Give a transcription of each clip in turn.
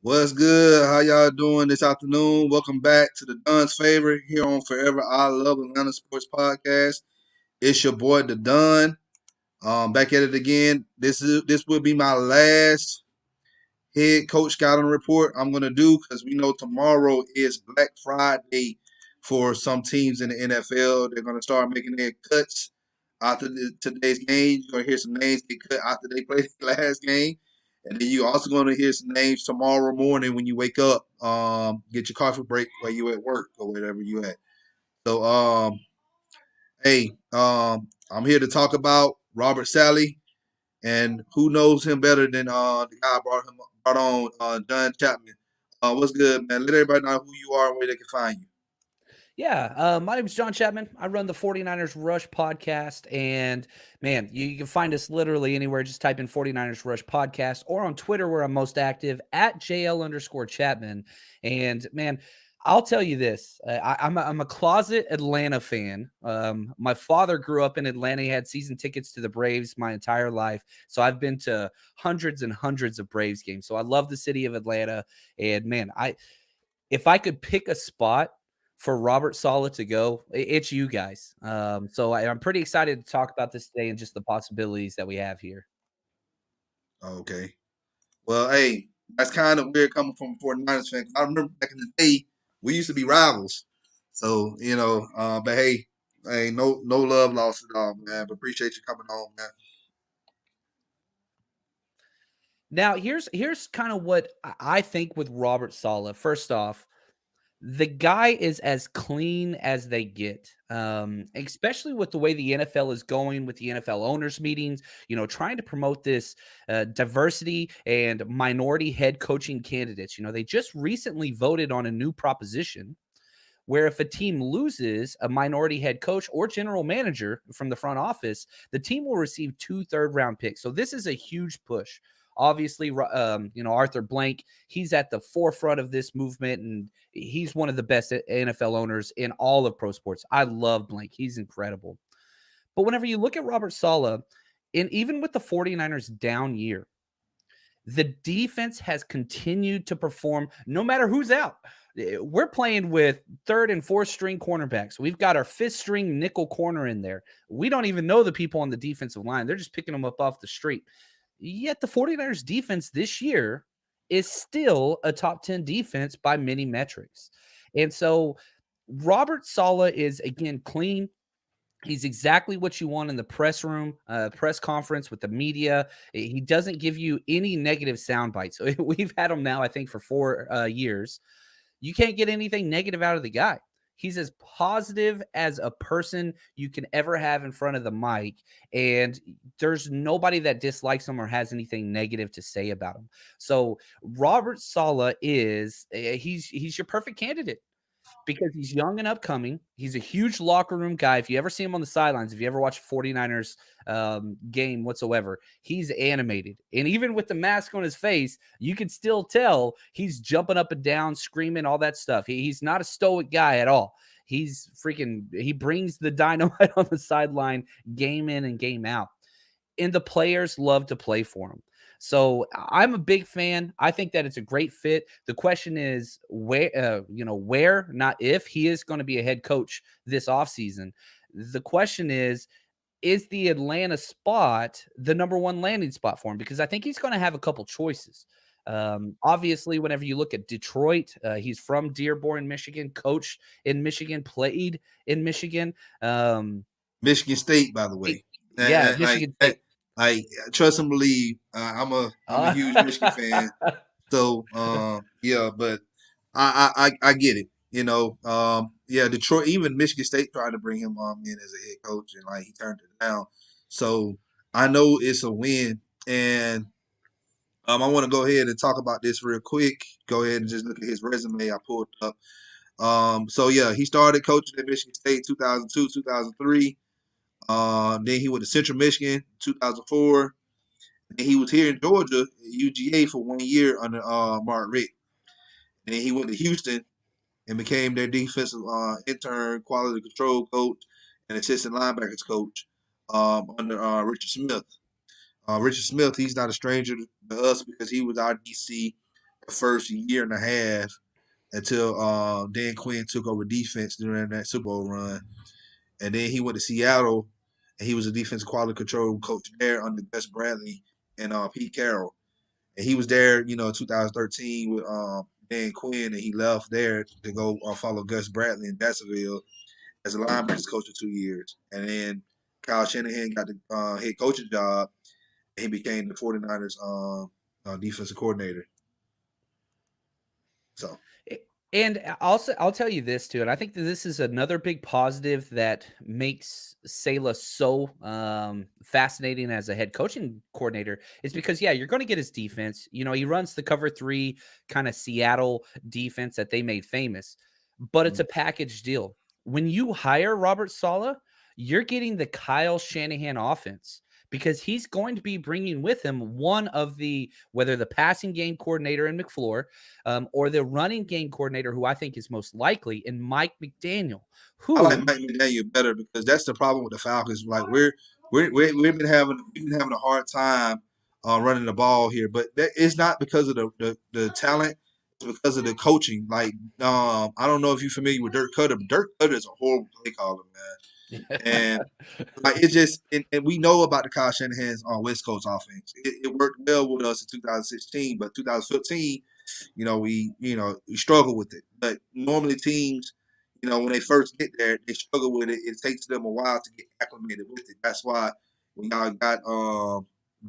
What's good? How y'all doing this afternoon? Welcome back to the Don's Favorite here on Forever I Love Atlanta Sports Podcast. It's your boy the Don. Back at it again. This will be my last head coach scouting report I'm gonna do because we know tomorrow is Black Friday for some teams in the NFL. They're gonna start making their cuts after today's game. You're gonna hear some names get cut after they play the last game. And then you also gonna hear some names tomorrow morning when you wake up. Get your coffee break while you at work or wherever you at. So hey, I'm here to talk about Robert Saleh, and who knows him better than the guy brought on John Chapman. What's good, man? Let everybody know who you are and where they can find you. Yeah, my name is John Chapman. I run the 49ers Rush podcast. And man, you can find us literally anywhere. Just type in 49ers Rush podcast or on Twitter, where I'm most active at JL_Chapman. And man, I'll tell you this. I'm a closet Atlanta fan. My father grew up in Atlanta. He had season tickets to the Braves my entire life. So I've been to hundreds and hundreds of Braves games. So I love the city of Atlanta. And man, if I could pick a spot for Robert Saleh to go, it's you guys. I'm pretty excited to talk about this today and just the possibilities that we have here. Okay. Well, hey, that's kind of weird coming from a 49ers fan. 'Cause I remember back in the day, we used to be rivals. So, but hey, no love lost at all, man. But appreciate you coming on, man. Now, here's kind of what I think with Robert Saleh. First off, the guy is as clean as they get, especially with the way the NFL is going with the NFL owners meetings, trying to promote this diversity and minority head coaching candidates. They just recently voted on a new proposition where if a team loses a minority head coach or general manager from the front office, the team will receive 2 third-round picks. So this is a huge push. Obviously, Arthur Blank, he's at the forefront of this movement, and he's one of the best NFL owners in all of pro sports. I love Blank. He's incredible. But whenever you look at Robert Saleh, and even with the 49ers down year, the defense has continued to perform no matter who's out. We're playing with third and fourth string cornerbacks. We've got our fifth string nickel corner in there. We don't even know the people on the defensive line. They're just picking them up off the street. Yet the 49ers defense this year is still a top 10 defense by many metrics. And so Robert Saleh is, again, clean. He's exactly what you want in the press room, press conference with the media. He doesn't give you any negative sound bites. So we've had him now, I think, for 4 years. You can't get anything negative out of the guy. He's as positive as a person you can ever have in front of the mic, and there's nobody that dislikes him or has anything negative to say about him. So Robert Saleh he's your perfect candidate because he's young and upcoming. He's a huge locker room guy. If you ever see him on the sidelines, if you ever watch a 49ers game whatsoever, he's animated. And even with the mask on his face, you can still tell he's jumping up and down, screaming, all that stuff. He's not a stoic guy at all. He brings the dynamite on the sideline game in and game out. And the players love to play for him. So I'm a big fan. I think that it's a great fit. The question is where, not if, he is going to be a head coach this offseason. The question is the Atlanta spot the number one landing spot for him? Because I think he's going to have a couple choices. Obviously, whenever you look at Detroit, he's from Dearborn, Michigan, coached in Michigan, played in Michigan. Michigan State, by the way. Yeah, I, Michigan I, State. I trust and believe. I'm a Uh, huge Michigan fan. So yeah, but I get it. Yeah, Detroit, even Michigan State tried to bring him in as a head coach, and like he turned it down. So I know it's a win, and I want to go ahead and talk about this real quick. Go ahead and just look at his resume I pulled up. So yeah, he started coaching at Michigan State 2002, 2003. Then he went to Central Michigan 2004. Then he was here in Georgia, UGA, for 1 year under Mark Richt. And then he went to Houston and became their defensive intern, quality control coach, and assistant linebackers coach under Richard Smith. Richard Smith, he's not a stranger to us because he was our DC the first year and a half until Dan Quinn took over defense during that Super Bowl run. And then he went to Seattle, and he was a defensive quality control coach there under Gus Bradley and Pete Carroll. And he was there, you know, in 2013 with Dan Quinn, and he left there to go follow Gus Bradley in Jacksonville as a linebackers coach for 2 years. And then Kyle Shanahan got the head coaching job, and he became the 49ers defensive coordinator. So And also, I'll tell you this too, and I think that this is another big positive that makes Saleh so fascinating as a head coaching coordinator is because, yeah, you're going to get his defense. You know, he runs the cover 3 kind of Seattle defense that they made famous, but it's a package deal. When you hire Robert Saleh, you're getting the Kyle Shanahan offense, because he's going to be bringing with him one of whether the passing game coordinator in McFleur or the running game coordinator, who I think is most likely, in Mike McDaniel. I like Mike McDaniel better because that's the problem with the Falcons. Like we've been having a hard time running the ball here, but it's not because of the talent. It's because of the coaching. Like I don't know if you're familiar with Dirk Cutter, but Dirk Cutter is a horrible play caller, man. And like it's just, and we know about the Kyle Shanahan's West Coast offense. It worked well with us in 2016, but 2015, we struggle with it. But normally teams, when they first get there, they struggle with it. It takes them a while to get acclimated with it. That's why when y'all got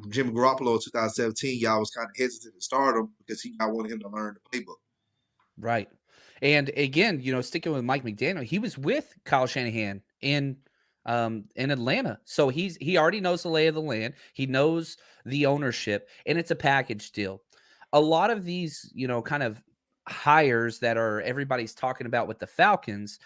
Jimmy Garoppolo in 2017, y'all was kind of hesitant to start him because y'all wanted him to learn the playbook. Right. And again, sticking with Mike McDaniel, he was with Kyle Shanahan in Atlanta. So he already knows the lay of the land. He knows the ownership, and it's a package deal. A lot of these, kind of hires that everybody's talking about with the Falcons,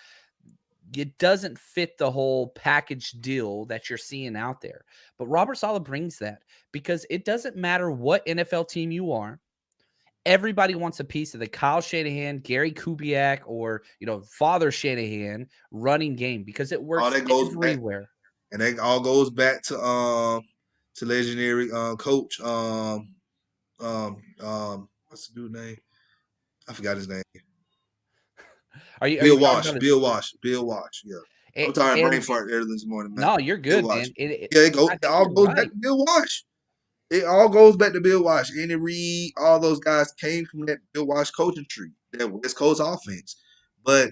it doesn't fit the whole package deal that you're seeing out there. But Robert Saleh brings that, because it doesn't matter what NFL team you are. Everybody wants a piece of the Kyle Shanahan, Gary Kubiak, or Father Shanahan running game, because it works everywhere. And that all goes back to legendary coach what's the dude's name? I forgot his name. Bill Walsh. Bill Walsh. Yeah. I'm tired of brain fart early this morning, man. No, you're good, man. It all goes back to Bill Walsh. It all goes back to Bill Walsh. Andy Reid, all those guys came from that Bill Walsh coaching tree, that West Coast offense. But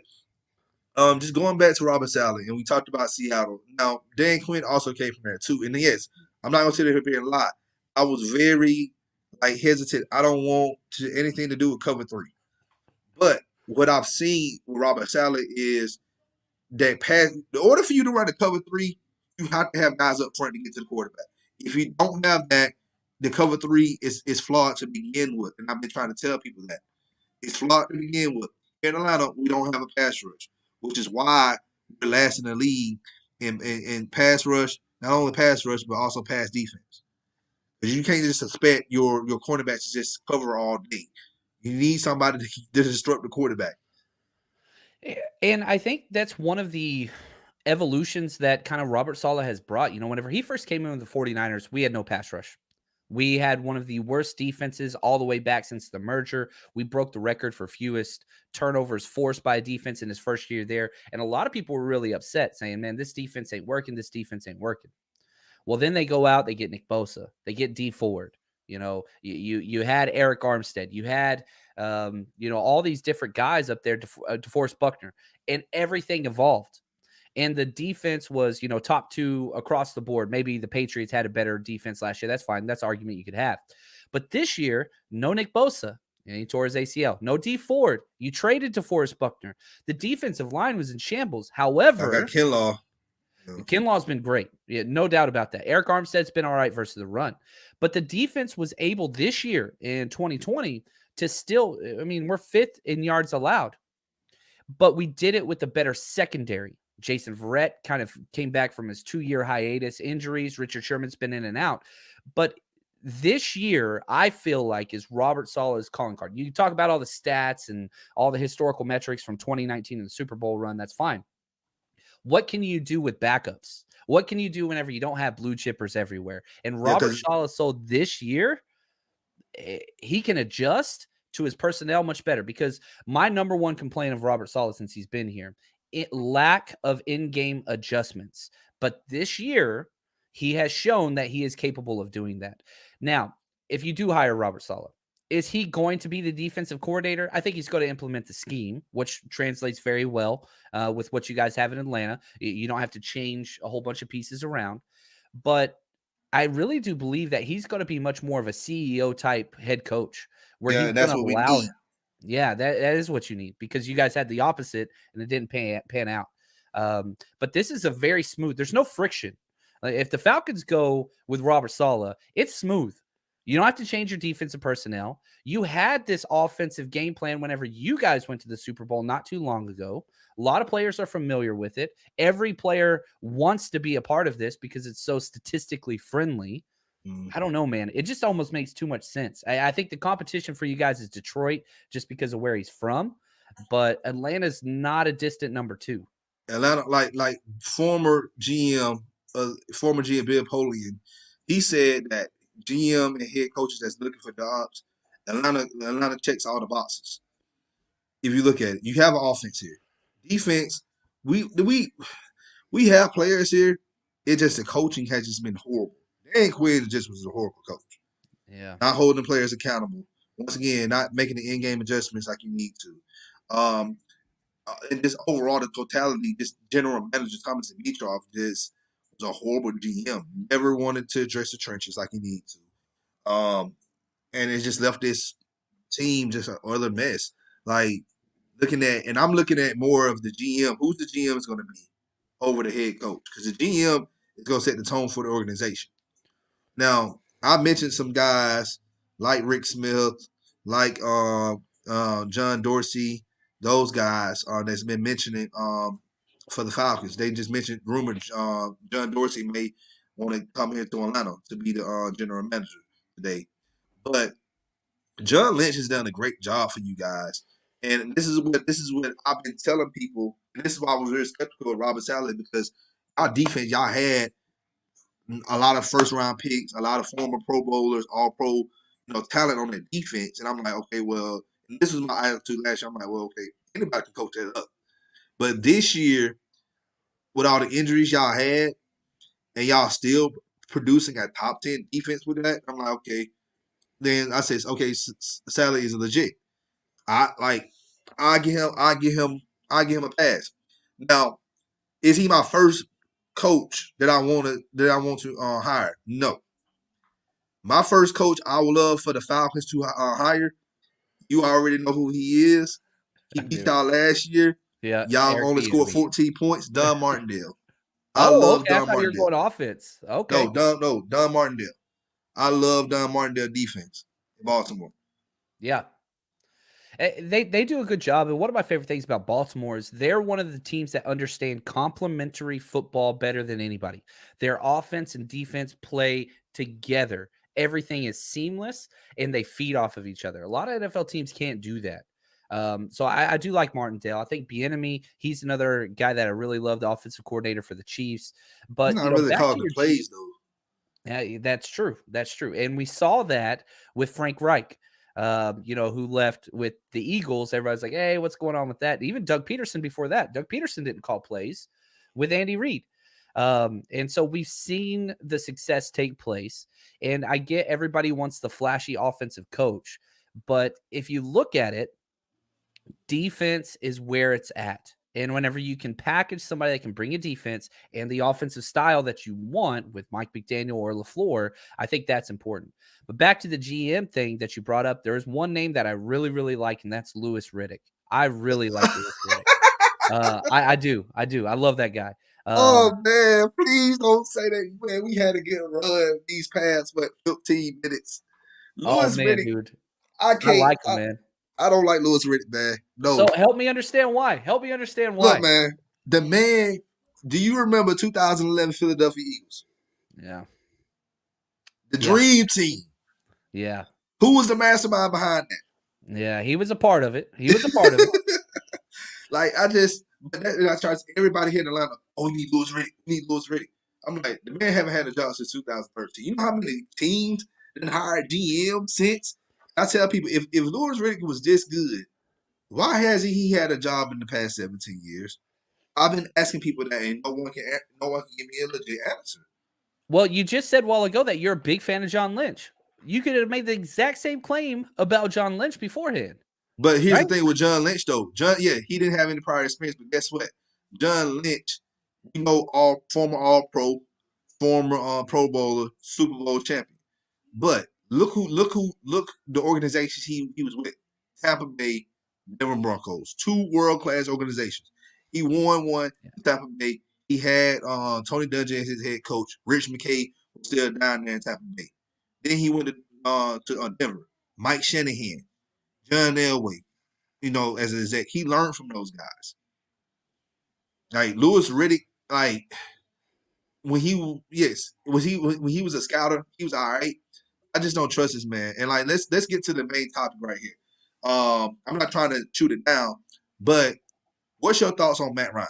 just going back to Robert Saleh, and we talked about Seattle. Now, Dan Quinn also came from there too. And yes, I'm not going to sit here and lie. I was very hesitant. I don't want anything to do with cover 3. But what I've seen with Robert Saleh is that in order for you to run the cover 3, you have to have guys up front to get to the quarterback. If you don't have that, the cover 3 is flawed to begin with. And I've been trying to tell people that. It's flawed to begin with. In Atlanta, we don't have a pass rush, which is why we're last in the league in pass rush, not only pass rush, but also pass defense. Because you can't just expect your cornerbacks to just cover all day. You need somebody to disrupt the quarterback. And I think that's one of the evolutions that kind of Robert Saleh has brought. Whenever he first came in with the 49ers, we had no pass rush. We had one of the worst defenses all the way back since the merger. We broke the record for fewest turnovers forced by a defense in his first year there. And a lot of people were really upset, saying, man, this defense ain't working. This defense ain't working. Well, then they go out, they get Nick Bosa, they get D Ford. You had Eric Armstead, you had all these different guys up there, DeForest Buckner, and everything evolved. And the defense was, top 2 across the board. Maybe the Patriots had a better defense last year. That's fine. That's an argument you could have. But this year, no Nick Bosa. And he tore his ACL. No D Ford. You traded to Forrest Buckner. The defensive line was in shambles. However, I got Kinlaw. Kinlaw's been great. Yeah, no doubt about that. Eric Armstead's been all right versus the run. But the defense was able this year in 2020 to still, we're 5th in yards allowed. But we did it with a better secondary. Jason Verrett kind of came back from his 2-year hiatus, injuries. Richard Sherman's been in and out. But this year, I feel like, is Robert Saleh's calling card. You talk about all the stats and all the historical metrics from 2019 and the Super Bowl run. That's fine. What can you do with backups? What can you do whenever you don't have blue chippers everywhere? And Robert Saleh, so this year, he can adjust to his personnel much better. Because my number one complaint of Robert Saleh since he's been here, lack of in-game adjustments. But this year, he has shown that he is capable of doing that. Now, if you do hire Robert Saleh, is he going to be the defensive coordinator? I think he's going to implement the scheme, which translates very well with what you guys have in Atlanta. You don't have to change a whole bunch of pieces around. But I really do believe that he's going to be much more of a CEO type head coach where Yeah, he's and going that's to what we allow need. him. Yeah, that is what you need because you guys had the opposite and it didn't pan out. But this is a very smooth. There's no friction. If the Falcons go with Robert Saleh, it's smooth. You don't have to change your defensive personnel. You had this offensive game plan whenever you guys went to the Super Bowl not too long ago. A lot of players are familiar with it. Every player wants to be a part of this because it's so statistically friendly. I don't know, man. It just almost makes too much sense. I think the competition for you guys is Detroit just because of where he's from, but Atlanta's not a distant number two. Atlanta, like former GM Bill Polian, he said that GM and head coaches that's looking for jobs, Atlanta checks all the boxes. If you look at it, you have an offense here, defense. We have players here. It just the coaching has just been horrible. Dan Quinn just was a horrible coach, Yeah. not holding players accountable. Once again, not making the in-game adjustments like you need to. And just overall, the totality, this general manager Thomas Dimitrov just was a horrible GM. Never wanted to address the trenches like he needed to. And it just left this team just an other mess. Like and I'm looking at more of the GM. Who's the GM is going to be over the head coach? Because the GM is going to set the tone for the organization. Now, I mentioned some guys like Rick Smith, like John Dorsey, those guys that's been mentioning for the Falcons. They just mentioned rumored John Dorsey may want to come here to Atlanta to be the general manager today. But John Lynch has done a great job for you guys. And this is what I've been telling people, and this is why I was very skeptical of Robert Saleh because our defense, y'all had a lot of first round picks, a lot of former Pro Bowlers, all pro, talent on the defense. And I'm like, okay, well, and this was my attitude last year. I'm like, well, okay, anybody can coach that up. But this year, with all the injuries y'all had, and y'all still producing a top 10 defense with that, I'm like, okay. Then I says, okay, Saleh is legit. I like, I give him, I give him, I give him a pass. Now, is he my first coach that I want to hire? No. My first coach I would love for the Falcons to hire. You already know who he is. He I beat do. y'all last year. Yeah. Y'all Eric only scored Bieniemy. 14 points. Don Martindale. I Oh, love okay. I Don thought you were Martindale. going offense. Okay. No, Don Martindale. I love Don Martindale defense in Baltimore. Yeah. They do a good job. And one of my favorite things about Baltimore is they're one of the teams that understand complementary football better than anybody. Their offense and defense play together. Everything is seamless and they feed off of each other. A lot of NFL teams can't do that. So I do like Martindale. I think Bieniemy, he's another guy that I really love, the offensive coordinator for the Chiefs. He's But not really back to calling the your plays though. yeah, that's true. That's true. And we saw that with Frank Reich, who left with the Eagles. Everybody's like, hey, what's going on with that? Even Doug Peterson before that. Doug Peterson didn't call plays with Andy Reid. And so we've seen the success take place. And I get everybody wants the flashy offensive coach. But if you look at it, defense is where it's at. And whenever you can package somebody that can bring a defense and the offensive style that you want with Mike McDaniel or LaFleur, I think that's important. But back to the GM thing that you brought up, there is one name that I really, really like, and that's Louis Riddick. I really like Louis Riddick. I do. I love that guy. Oh man, please don't say that. Man, we had to get a run these past 15 minutes. Oh Lewis man, Riddick, dude. I I can't. like him, man. I don't like Lewis Riddick, man. So No, help me understand why. Help me understand look, why. man. The man. Do you remember 2011 Philadelphia Eagles? Yeah. The Yeah. Dream Team. Yeah. Who was the mastermind behind Yeah. He was a part of it. He was a part of it. that? Like I try to everybody here in Atlanta. Oh, you need Lewis Riddick. You need Lewis Riddick. I'm like, the man haven't had a job since 2013. You know how many teams didn't hire GM since? I tell people if Louis Riddick was this good, why hasn't he had a job in the past 17 years? I've been asking people that, and no one can give me a legit answer. Well, you just said a while ago that you're a big fan of John Lynch. You could have made the exact same claim about John Lynch beforehand, But here's right? the thing with John Lynch, though. He didn't have any prior experience, but guess what? John Lynch, all pro, former Pro Bowler, Super Bowl champion. But look the organizations he was with: Tampa Bay, Denver Broncos, two world class organizations. He won one in Tampa Bay. He had Tony Dungy as his head coach. Rich McKay was still down there in Tampa Bay. Then he went to Denver. Mike Shanahan, John Elway, as an exec. He learned from those guys. Like Louis Riddick, like when he was a scouter, he was all right. I just don't trust this man. And like let's get to the main topic right here. I'm not trying to shoot it down, but what's your thoughts on Matt Ryan?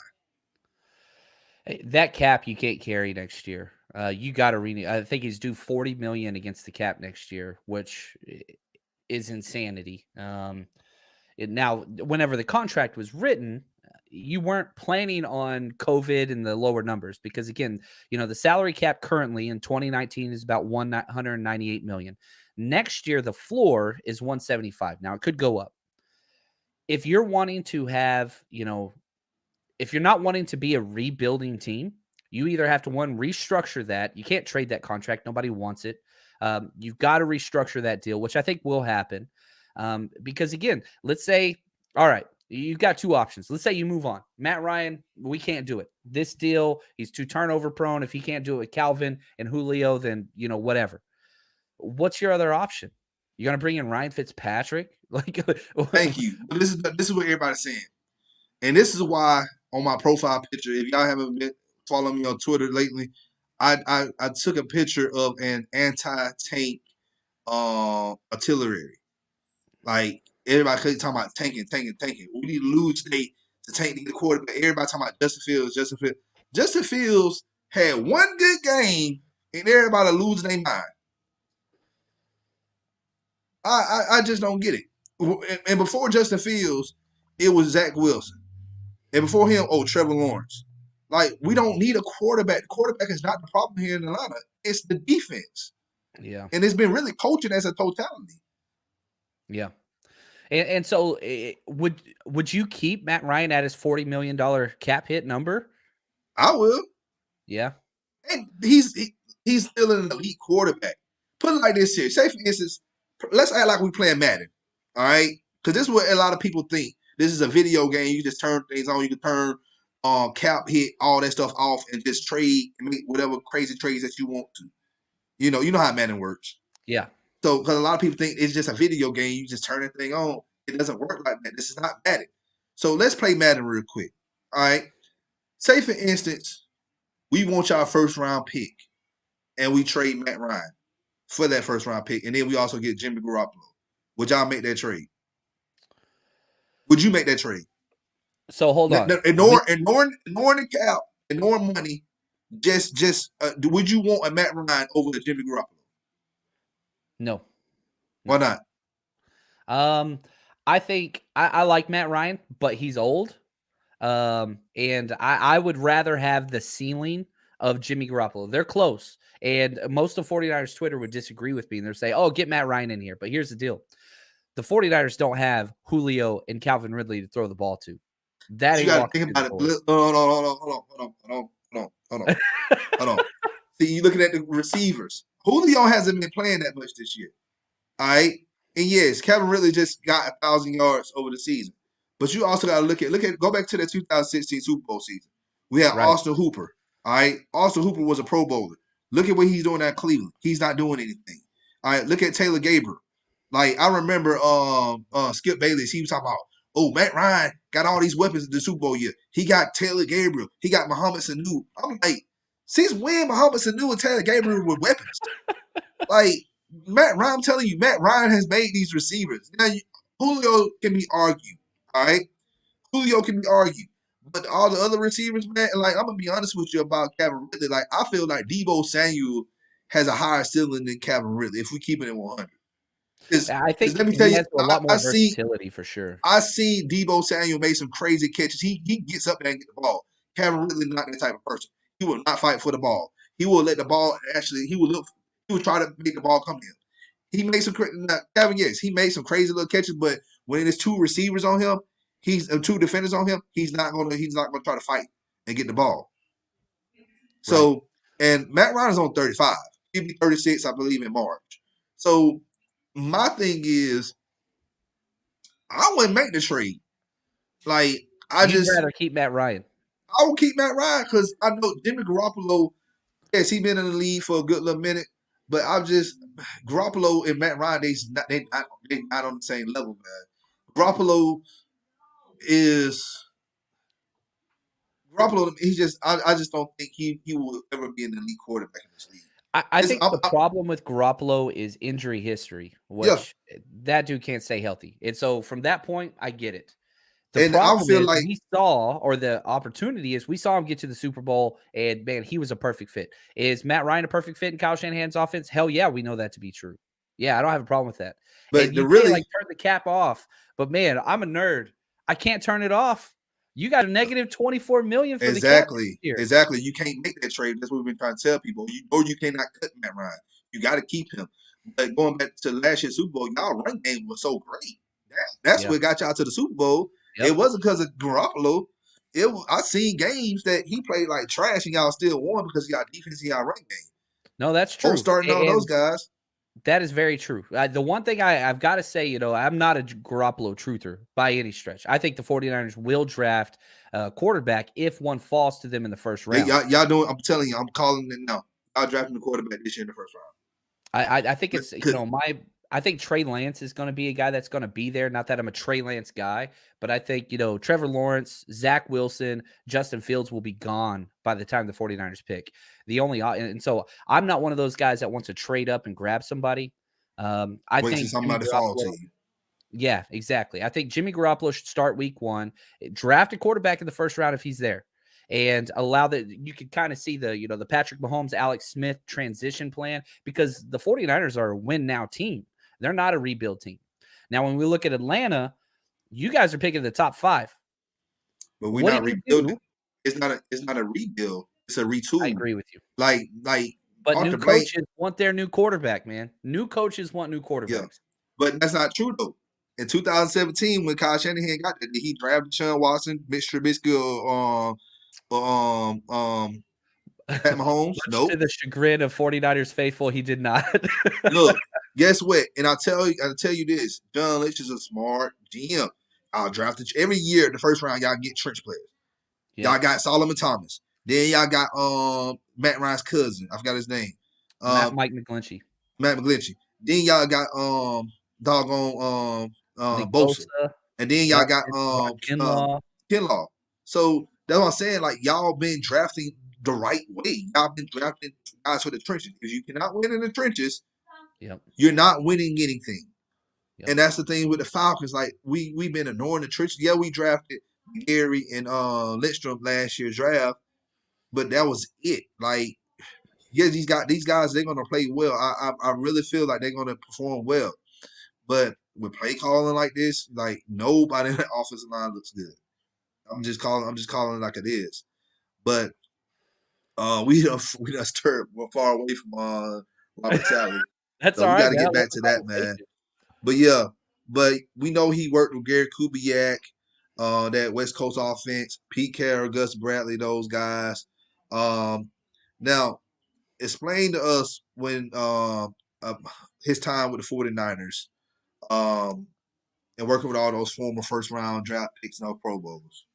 Hey, that cap you can't carry next year. You got to renew. I think he's due $40 million against the cap next year, which is insanity. Now, whenever the contract was written, you weren't planning on COVID and the lower numbers because, again, the salary cap currently in 2019 is about $198 million. Next year, the floor is 175. Now, it could go up. If you're wanting to have, if you're not wanting to be a rebuilding team, you either have to restructure that. You can't trade that contract. Nobody wants it. You've got to restructure that deal, which I think will happen. Because again, let's say, all right, you've got two options. Let's say you move on. Matt Ryan, we can't do it. This deal, he's too turnover prone. If he can't do it with Calvin and Julio, then, whatever. What's your other option? You're going to bring in Ryan Fitzpatrick? Thank you. This is what everybody's saying. And this is why on my profile picture, if y'all haven't been following me on Twitter lately, I took a picture of an anti-tank artillery. Like everybody talking about tanking. We need to lose today to tank the quarterback. Everybody talking about Justin Fields. Justin Fields had one good game and everybody losing their mind. I just don't get it. And before Justin Fields, it was Zach Wilson. And before him, Trevor Lawrence. Like, we don't need a quarterback. The quarterback is not the problem here in Atlanta. It's the defense. Yeah. And it's been really coaching as a totality. Yeah. And so would you keep Matt Ryan at his $40 million cap hit number? I will. Yeah. And he's still an elite quarterback. Put it like this here. Say, for instance, let's act like we're playing Madden. All right? Because this is what a lot of people think. This is a video game. You just turn things on. You can turn cap hit, all that stuff off, and just trade and make whatever crazy trades that you want to. You know how Madden works. Yeah. So, because a lot of people think it's just a video game, you just turn that thing on. It doesn't work like that. This is not Madden. So let's play Madden real quick. All right. Say, for instance, we want y'all first round pick, and we trade Matt Ryan for that first round pick, and then we also get Jimmy Garoppolo. Would y'all make that trade? Would you make that trade? So hold on. Ignoring the cap, ignoring money, would you want a Matt Ryan over a Jimmy Garoppolo? No. Why not? I think I like Matt Ryan, but he's old. And I would rather have the ceiling of Jimmy Garoppolo. They're close. And most of 49ers Twitter would disagree with me and they'll say, oh, get Matt Ryan in here. But here's the deal. The 49ers don't have Julio and Calvin Ridley to throw the ball to. That you got to think about it. Hold on. See, you're looking at the receivers. Julio hasn't been playing that much this year. All right. And yes, Calvin Ridley just got 1,000 yards over the season. But you also got to go back to the 2016 Super Bowl season. We had Austin Hooper. All right. Austin Hooper was a Pro Bowler. Look at what he's doing at Cleveland. He's not doing anything. All right. Look at Taylor Gabriel. Like, I remember Skip Bayless, he was talking about, Matt Ryan got all these weapons in the Super Bowl year. He got Taylor Gabriel. He got Mohamed Sanu. I'm like, since when Mohamed Sanu and Taylor Gabriel were weapons? Like, Matt Ryan, I'm telling you, Matt Ryan has made these receivers. Now, Julio can be argued, all right? Julio can be argued. But all the other receivers, man, like, I'm going to be honest with you about Calvin Ridley. Like, I feel like Deebo Samuel has a higher ceiling than Calvin Ridley if we keep it at 100. I think Let me tell he you, has a lot more versatility for sure. I see Debo Samuel make some crazy catches. He gets up there and get the ball. Kevin Ridley not that type of person. He will not fight for the ball. He will let the ball he will try to make the ball come to him. He made some Kevin, yes, he made some crazy little catches, but when there's two receivers on him, he's two defenders on him, he's not gonna try to fight and get the ball. Right. So and Matt Ryan is on 35. He'll be 36, I believe, in March. So my thing is, I wouldn't make the trade. Like You'd rather keep Matt Ryan. I will keep Matt Ryan because I know Jimmy Garoppolo. Yes, he been in the league for a good little minute, but I'm just Garoppolo and Matt Ryan. They not on the same level, man. Garoppolo is Garoppolo. I just don't think he will ever be an elite quarterback in this league. I think the problem with Garoppolo is injury history, which that dude can't stay healthy. And so from that point, I get it. The and I problem feel is like we saw, or the opportunity is we saw him get to the Super Bowl, and man, he was a perfect fit. Is Matt Ryan a perfect fit in Kyle Shanahan's offense? Hell yeah, we know that to be true. Yeah, I don't have a problem with that. but And the you say really like turn the cap off, but man, I'm a nerd. I can't turn it off. You got a negative 24 million for the cap here. exactly. You can't make that trade. That's what we've been trying to tell people. You cannot cut Matt Ryan. You got to keep him. But going back to last year's Super Bowl, y'all run game was so great. That's what got y'all to the Super Bowl. Yep. It wasn't because of Garoppolo. I seen games that he played like trash and y'all still won because y'all defense and y'all run game. No, that's true. Starting all those guys. That is very true. The one thing I've got to say, I'm not a Garoppolo truther by any stretch. I think the 49ers will draft a quarterback if one falls to them in the first round. Y'all doing, I'm telling you, I'm calling it now. Y'all drafting the quarterback this year in the first round. I think it's, I think Trey Lance is going to be a guy that's going to be there. Not that I'm a Trey Lance guy, but I think, Trevor Lawrence, Zach Wilson, Justin Fields will be gone by the time the 49ers pick. And so I'm not one of those guys that wants to trade up and grab somebody. I think somebody fall to you. Yeah, exactly. I think Jimmy Garoppolo should start week 1, draft a quarterback in the first round if he's there, and allow that. You can kind of see the Patrick Mahomes, Alex Smith transition plan, because the 49ers are a win now team. They're not a rebuild team. Now, when we look at Atlanta, you guys are picking the top 5. But we're not rebuilding. It's not a rebuild. It's a retool. I agree with you. But new coaches want their new quarterback, man. New coaches want new quarterbacks. Yeah. But that's not true though. In 2017, when Kyle Shanahan got there, did he draft Deshaun Watson, Mitch Trubisky, or Pat Mahomes? Nope. To the chagrin of 49ers faithful, he did not. Look, guess what? And I'll tell you this: John Lynch is a smart GM. I'll draft every year in the first round. Y'all get trench players. Yeah. Y'all got Solomon Thomas. Then y'all got Matt Ryan's cousin. I forgot his name. Mike McGlinchey. Matt McGlinchey. Then y'all got Bosa. And then y'all got Kinlaw. So that's what I'm saying. Like, y'all been drafting the right way. Y'all been drafting guys for the trenches. If you cannot win in the trenches, you're not winning anything. Yep. And that's the thing with the Falcons. Like, we've been ignoring the trenches. Yeah, we drafted Gary and Lindstrom last year's draft, but that was it. Like, yeah, these guys, they're gonna play well. I really feel like they're gonna perform well. But with play calling like this, like, nobody in the offensive line looks good. I'm just calling it like it is. But we just turned far away from Robert Saleh. That's all right. We got to get back to that, man. But yeah, we know he worked with Gary Kubiak, that West Coast offense, Pete Carroll, Gus Bradley, those guys. Now, explain to us when his time with the 49ers, and working with all those former first-round draft picks and those Pro Bowls.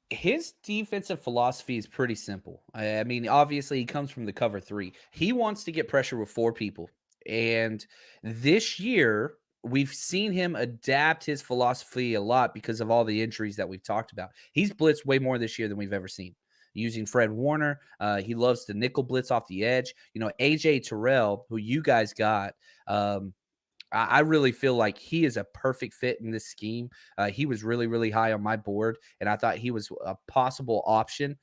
His defensive philosophy is pretty simple. I mean, obviously, he comes from the cover 3. He wants to get pressure with 4 people. And this year, we've seen him adapt his philosophy a lot because of all the injuries that we've talked about. He's blitzed way more this year than we've ever seen. Using Fred Warner, he loves to nickel blitz off the edge. AJ Terrell, who you guys got, I really feel like he is a perfect fit in this scheme. He was really, really high on my board, and I thought he was a possible option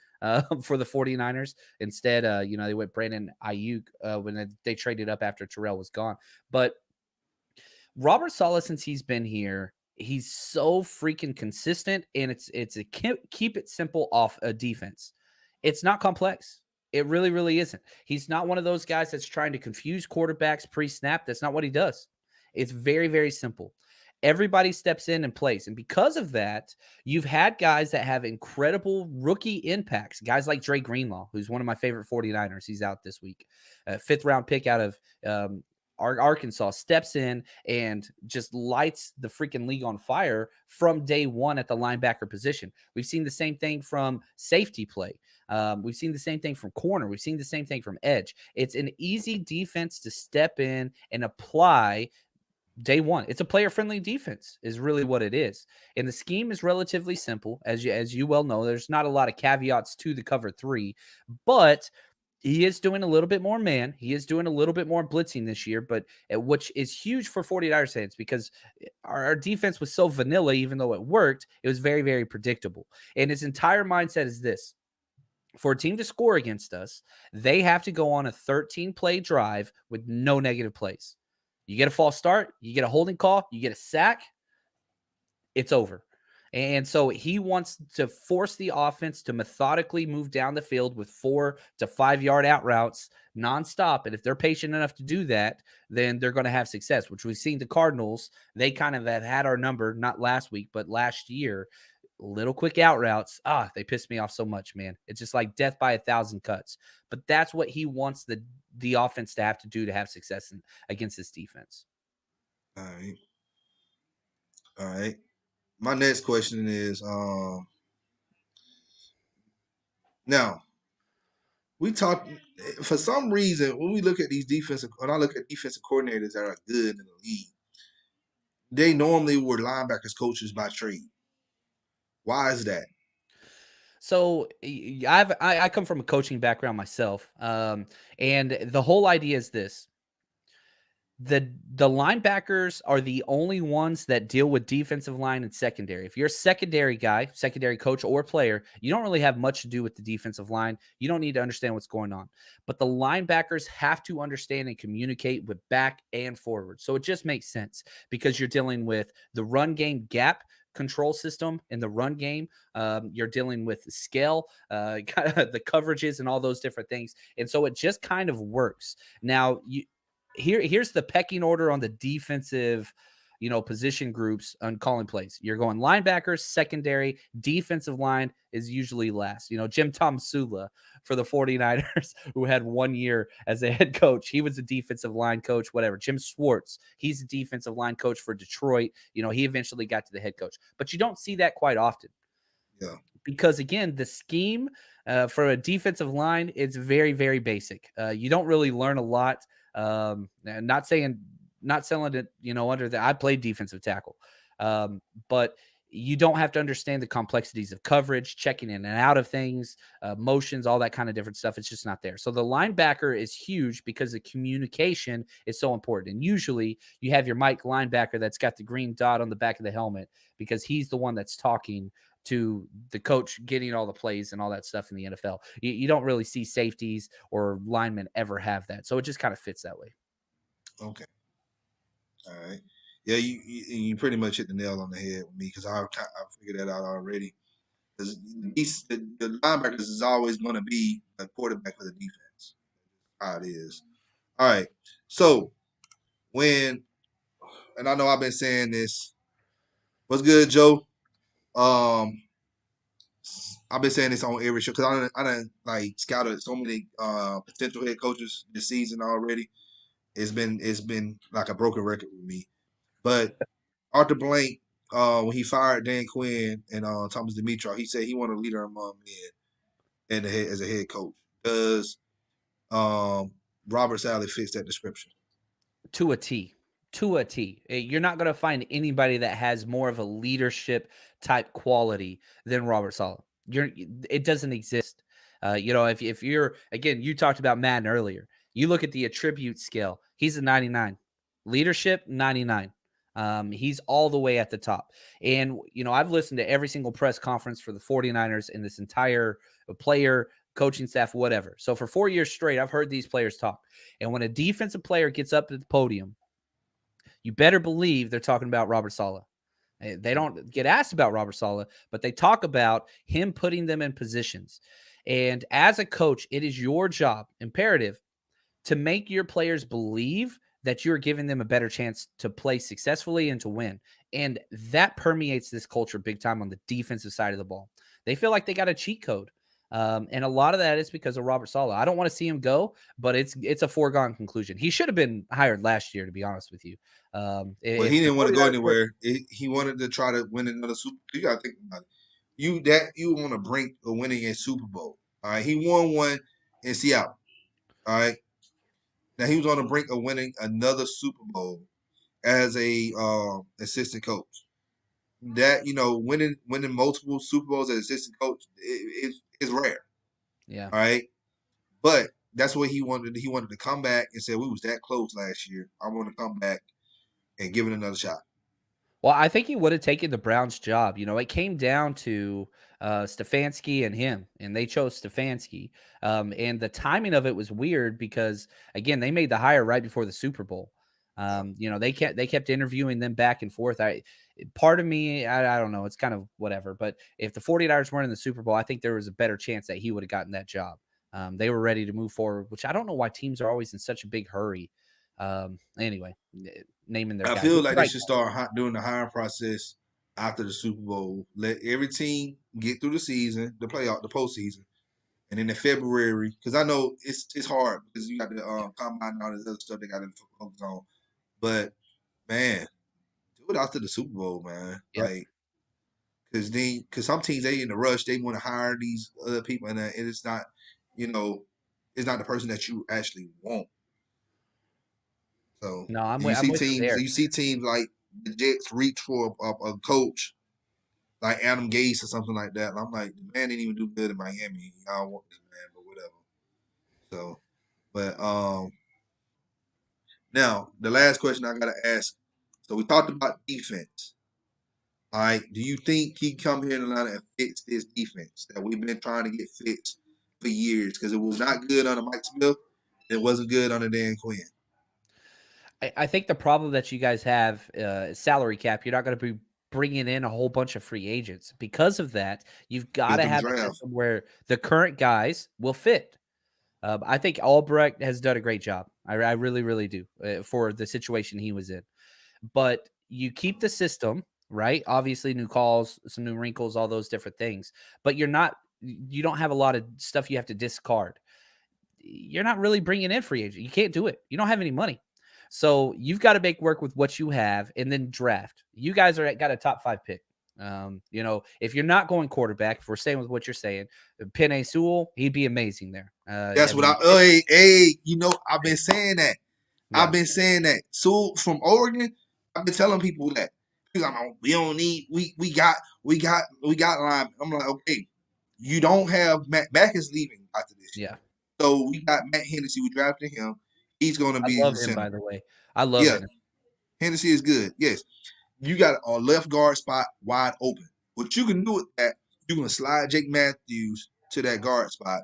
for the 49ers. Instead, they went Brandon Ayuk when they traded up after Terrell was gone. But Robert Saleh, since he's been here, he's so freaking consistent, and it's a keep it simple off a defense. It's not complex. It really, really isn't. He's not one of those guys that's trying to confuse quarterbacks pre-snap. That's not what he does. It's very, very simple. Everybody steps in and plays. And because of that, you've had guys that have incredible rookie impacts. Guys like Dre Greenlaw, who's one of my favorite 49ers. He's out this week. Fifth round pick out of Arkansas, steps in and just lights the freaking league on fire from day one at the linebacker position. We've seen the same thing from safety play. We've seen the same thing from corner. We've seen the same thing from edge. It's an easy defense to step in and apply day one. It's a player-friendly defense is really what it is. And the scheme is relatively simple. As you well know, there's not a lot of caveats to the cover three, but he is doing a little bit more man. He is doing a little bit more blitzing this year, but which is huge for 49ers fans because our defense was so vanilla, even though it worked, it was very, very predictable. And his entire mindset is this: for a team to score against us, they have to go on a 13-play drive with no negative plays. You get a false start, you get a holding call, you get a sack, it's over. And so he wants to force the offense to methodically move down the field with 4 to 5 yard out routes nonstop. And if they're patient enough to do that, then they're going to have success, which we've seen the Cardinals. They kind of have had our number, not last week, but last year. Little quick out routes. They piss me off so much, man. It's just like death by 1,000 cuts. But that's what he wants the offense to have to do to have success against this defense. All right. All right. My next question is now we talk for some reason when we look at when I look at defensive coordinators that are good in the league, they normally were linebackers coaches by trade. Why is that? So I come from a coaching background myself, and the whole idea is this: the linebackers are the only ones that deal with defensive line and secondary. If you're a secondary guy, secondary coach or player, you don't really have much to do with the defensive line. You don't need to understand what's going on. But the linebackers have to understand and communicate with back and forward. So it just makes sense because you're dealing with the run game gap control system in the run game. You're dealing with the scale, the coverages and all those different things. And so it just kind of works. Now, here's the pecking order on the defensive, position groups on calling plays. You're going linebackers, secondary, defensive line is usually last. Jim Tomsula for the 49ers, who had 1 year as a head coach. He was a defensive line coach, whatever. Jim Schwartz, he's a defensive line coach for Detroit. He eventually got to the head coach. But you don't see that quite often. Yeah. Because, again, the scheme for a defensive line, it's very, very basic. You don't really learn a lot. Not selling it, under that. I played defensive tackle. But you don't have to understand the complexities of coverage, checking in and out of things, motions, all that kind of different stuff. It's just not there. So the linebacker is huge because the communication is so important. And usually you have your Mike linebacker that's got the green dot on the back of the helmet because he's the one that's talking to the coach, getting all the plays and all that stuff in the NFL. You don't really see safeties or linemen ever have that. So it just kind of fits that way. Okay. All right. Yeah, you pretty much hit the nail on the head with me because I figured that out already. Because the linebackers is always going to be a quarterback for the defense. How it is. All right. So and I know I've been saying this. What's good, Joe? I've been saying this on every show because I done like scouted so many potential head coaches this season already. It's been like a broken record with me. But Arthur Blank, when he fired Dan Quinn and Thomas Dimitrov, he said he wanted a leader among men and as a head coach. Does Robert Saleh fits that description? To a T. To a T. You're not going to find anybody that has more of a leadership type quality than Robert Saleh. It doesn't exist. If you're, again, you talked about Madden earlier. You look at the attribute scale. He's a 99. Leadership, 99. He's all the way at the top. And, I've listened to every single press conference for the 49ers in this entire player, coaching staff, whatever. So for 4 years straight, I've heard these players talk. And when a defensive player gets up at the podium, you better believe they're talking about Robert Saleh. They don't get asked about Robert Saleh, but they talk about him putting them in positions. And as a coach, it is your job, imperative, to make your players believe that you're giving them a better chance to play successfully and to win. And that permeates this culture big time on the defensive side of the ball. They feel like they got a cheat code. And a lot of that is because of Robert Saleh. I don't want to see him go, but it's a foregone conclusion. He should have been hired last year, to be honest with you. Well, If he the didn't want to go 49ers were, anywhere. He wanted to try to win another Super. You got to think about it. You want to bring a winning a Super Bowl. All right, he won one in Seattle. All right, now he was on the brink of winning another Super Bowl as a assistant coach. That winning multiple Super Bowls as assistant coach is rare. yeah. All right, but that's what he wanted. He wanted to come back and say we was that close last year. I want to come back and give it another shot. Well, I think he would have taken the Browns' job. It came down to Stefanski and him, and they chose Stefanski. And the timing of it was weird because, again, they made the hire right before the Super Bowl. They kept interviewing them back and forth. Part of me, I don't know, it's kind of whatever. But if the 49ers weren't in the Super Bowl, I think there was a better chance that he would have gotten that job. They were ready to move forward, which I don't know why teams are always in such a big hurry. Anyway, naming their I guy, feel but you're like they right. should start doing the hiring process after the Super Bowl. Let every team get through the season, the playoff, the postseason, and then in February, because I know it's hard because you got the combine and all this other stuff they got to focus on. But man, do it after the Super Bowl, man. Yep. Like, because some teams they in a rush, they want to hire these other people, and it's not, you know, it's not the person that you actually want. So No, I'm you with I'm see with you teams, there. you see teams like the Jets reach for a coach like Adam Gase or something like that. And I'm like, the man didn't even do good in Miami. I don't want this man, but whatever. So, but now the last question I gotta ask. So we talked about defense. All right, do you think he come here in Atlanta and fix this defense that we've been trying to get fixed for years? Because it was not good under Mike Smith. It wasn't good under Dan Quinn. I think the problem that you guys have is salary cap. You're not going to be bringing in a whole bunch of free agents. Because of that, you've got Because to them have a drafts. system where the current guys will fit. I think Albrecht has done a great job. I really, really do for the situation he was in. But you keep the system, right? Obviously, new calls, some new wrinkles, all those different things. But you don't have a lot of stuff you have to discard. You're not really bringing in free agent. You can't do it. You don't have any money. So you've got to make work with what you have and then draft. You guys got a top 5 pick. If you're not going quarterback, if we're staying with what you're saying, Penei Sewell, he'd be amazing there. I That's what I. mean, Hey, I've been saying that. I've yeah, been saying that. So from Oregon, I've been telling people that. Because we don't need. We got line. I'm like, okay, you don't have Matt. Mac is leaving after this year, yeah. so we got Matt Hennessy. We drafted him. He's going to I be love the him, center. by the way. I love Yeah, him. Hennessy is good. Yes, you got a left guard spot wide open. What you can do with that, you can slide Jake Matthews to that guard spot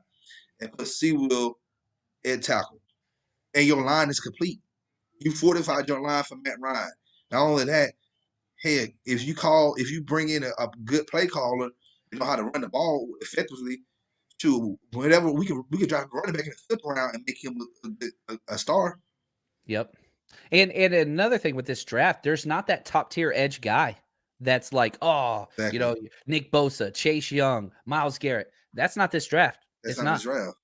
and put Sewell at tackle, and your line is complete. You fortified your line for Matt Ryan. Not only that, heck, if you bring in a good play caller, you know how to run the ball effectively. To whatever we can drive running back in the fifth round and make him a star. Yep. And another thing with this draft, there's not that top tier edge guy that's like, oh, Exactly. Nick Bosa, Chase Young, Miles Garrett. That's not this draft. That's It's not not. his draft.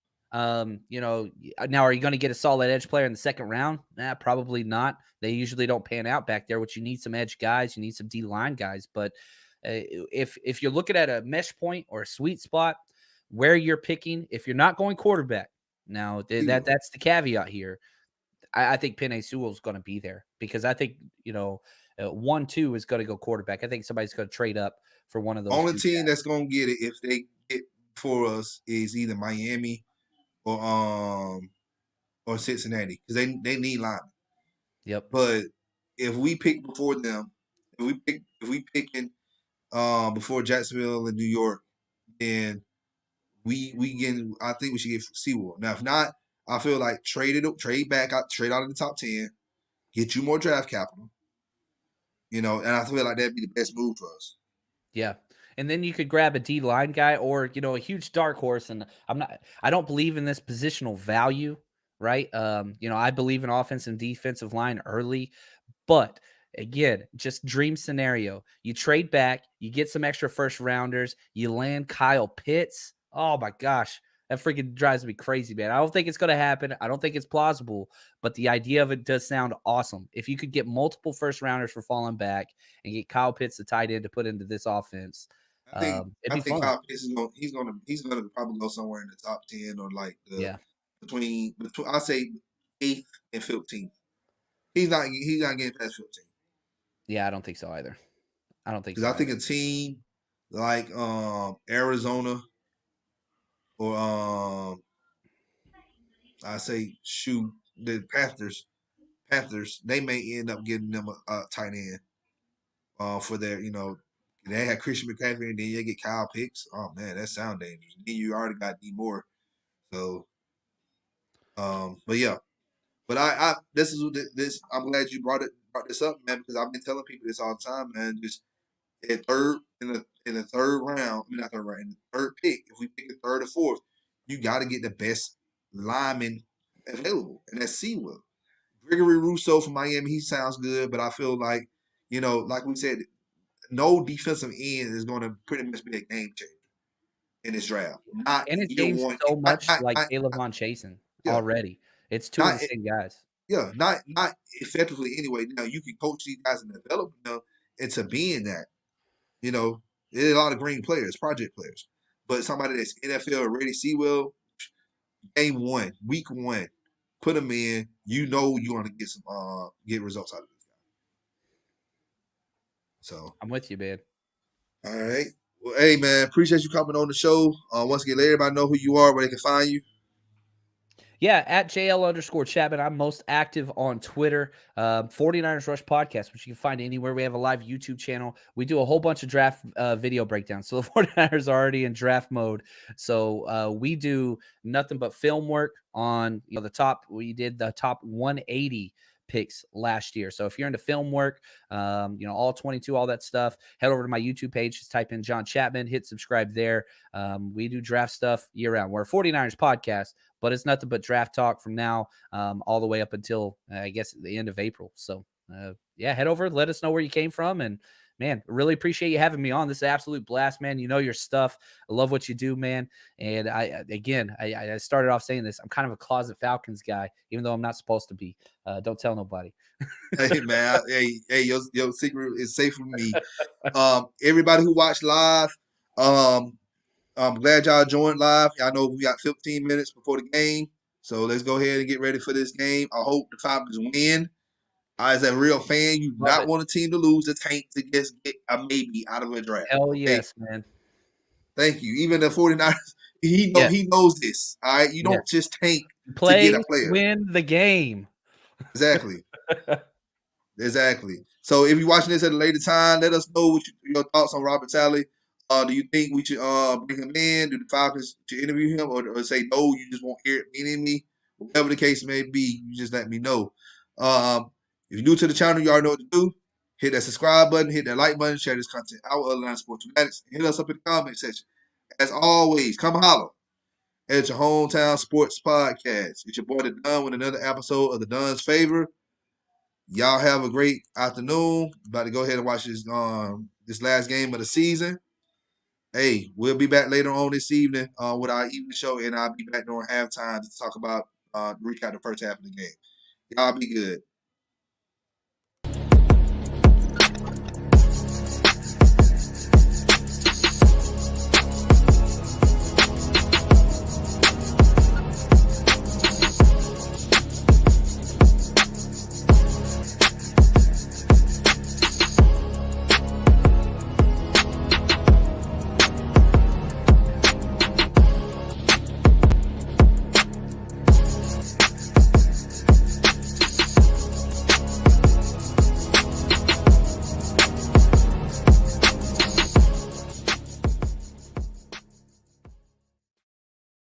Now are you going to get a solid edge player in the second round? Nah, probably not. They usually don't pan out back there, which you need some edge guys, you need some D line guys. But if you're looking at a mesh point or a sweet spot where you're picking, if you're not going quarterback, now that's the caveat here. I think Penei Sewell is going to be there because I think 1-2 is going to go quarterback. I think somebody's going to trade up for one of those Only two team guys. that's gonna get it if they get for us is either Miami or Cincinnati because they need linemen. Yep. But if we pick before them, if we picking before Jacksonville and New York, then we get. I think we should get Sewell. Now, if not, I feel like trade back out, trade out of the top 10, get you more draft capital. And I feel like that'd be the best move for us. Yeah. And then you could grab a D line guy or, a huge dark horse. And I don't believe in this positional value, right? I believe in offense and defensive line early, but again, just dream scenario. You trade back, you get some extra first rounders, you land Kyle Pitts. Oh my gosh. That freaking drives me crazy, man. I don't think it's going to happen. I don't think it's plausible, but the idea of it does sound awesome. If you could get multiple first rounders for falling back and get Kyle Pitts, the tight end, to put into this offense, I think it'd I be think fun. Kyle Pitts he's gonna probably go somewhere in the top 10 or like the Yeah. between I say 8th and 15th. He's not getting past 15 Yeah, I don't think so either. I don't think because so I think either. a team like Arizona or I say shoot the Panthers they may end up getting them a tight end for their they had Christian McCaffrey and then you get Kyle Pitts. Oh man, that sound dangerous. Then you already got D Moore. So but yeah. But I this is this I'm glad you brought this up, man, because I've been telling people this all the time, man. Just at third in the third round, I mean not third round, in the third pick, if we pick the third or fourth, you got to get the best lineman available, and that's Sewell. Gregory Rousseau from Miami, he sounds good, but I feel like like we said, no defensive end is going to pretty much be a game changer in this draft. Not And it either changed one. so Not, much not, like not, Caleb Von Chasen yeah, already. It's two of not the same guys. yeah, not effectively anyway. Now you can coach these guys and develop them into being that. There's a lot of green players, project players, but somebody that's NFL ready, Sewell, game one, week one, put them in. You're gonna get some get results out of this guy. So, I'm with you, man. all right. Well, hey man, appreciate you coming on the show. Once again, let everybody know who you are, where they can find you. Yeah, at JL_Chapman. I'm most active on Twitter. 49ers Rush Podcast, which you can find anywhere. We have a live YouTube channel. We do a whole bunch of draft video breakdowns. So the 49ers are already in draft mode. So we do nothing but film work on the top. We did the top 180 picks last year. So if you're into film work, all 22, all that stuff, head over to my YouTube page. Just type in John Chapman, hit subscribe there. We do draft stuff year round. We're a 49ers podcast, but it's nothing but draft talk from now all the way up until, I guess, the end of April. So, yeah, head over, let us know where you came from. And, man, really appreciate you having me on. This is an absolute blast, man. You know your stuff. I love what you do, man. And, I started off saying this. I'm kind of a closet Falcons guy, even though I'm not supposed to be. Don't tell nobody. Hey man, hey, your secret is safe with me. Everybody who watched live, I'm glad y'all joined live. I know we got 15 minutes before the game, so let's go ahead and get ready for this game. I hope the Falcons win. As a real fan, you do Love not it. want a team to lose the tank to just get a maybe out of a draft. Hell Okay, yes, man. thank you. Even the 49ers, Yes, he knows this. All right, you yes. don't just tank to Play get a to player. win the game. Exactly. Exactly. So if you're watching this at a later time, let us know your thoughts on Robert Saleh. Do you think we should bring him in? Do the Falcons should interview him, or say no? You just won't hear it in me. Whatever the case may be, you just let me know. If you're new to the channel, you already know what to do. Hit that subscribe button, hit that like button, share this content out with Atlanta Sports Fanatics, hit us up in the comment section. As always, come holler at your hometown sports podcast. It's your boy The Dunn with another episode of The Dunn's Favor. Y'all have a great afternoon. About to go ahead and watch this last game of the season. Hey, we'll be back later on this evening with our evening show, and I'll be back during halftime to talk about recap the first half of the game. Y'all be good.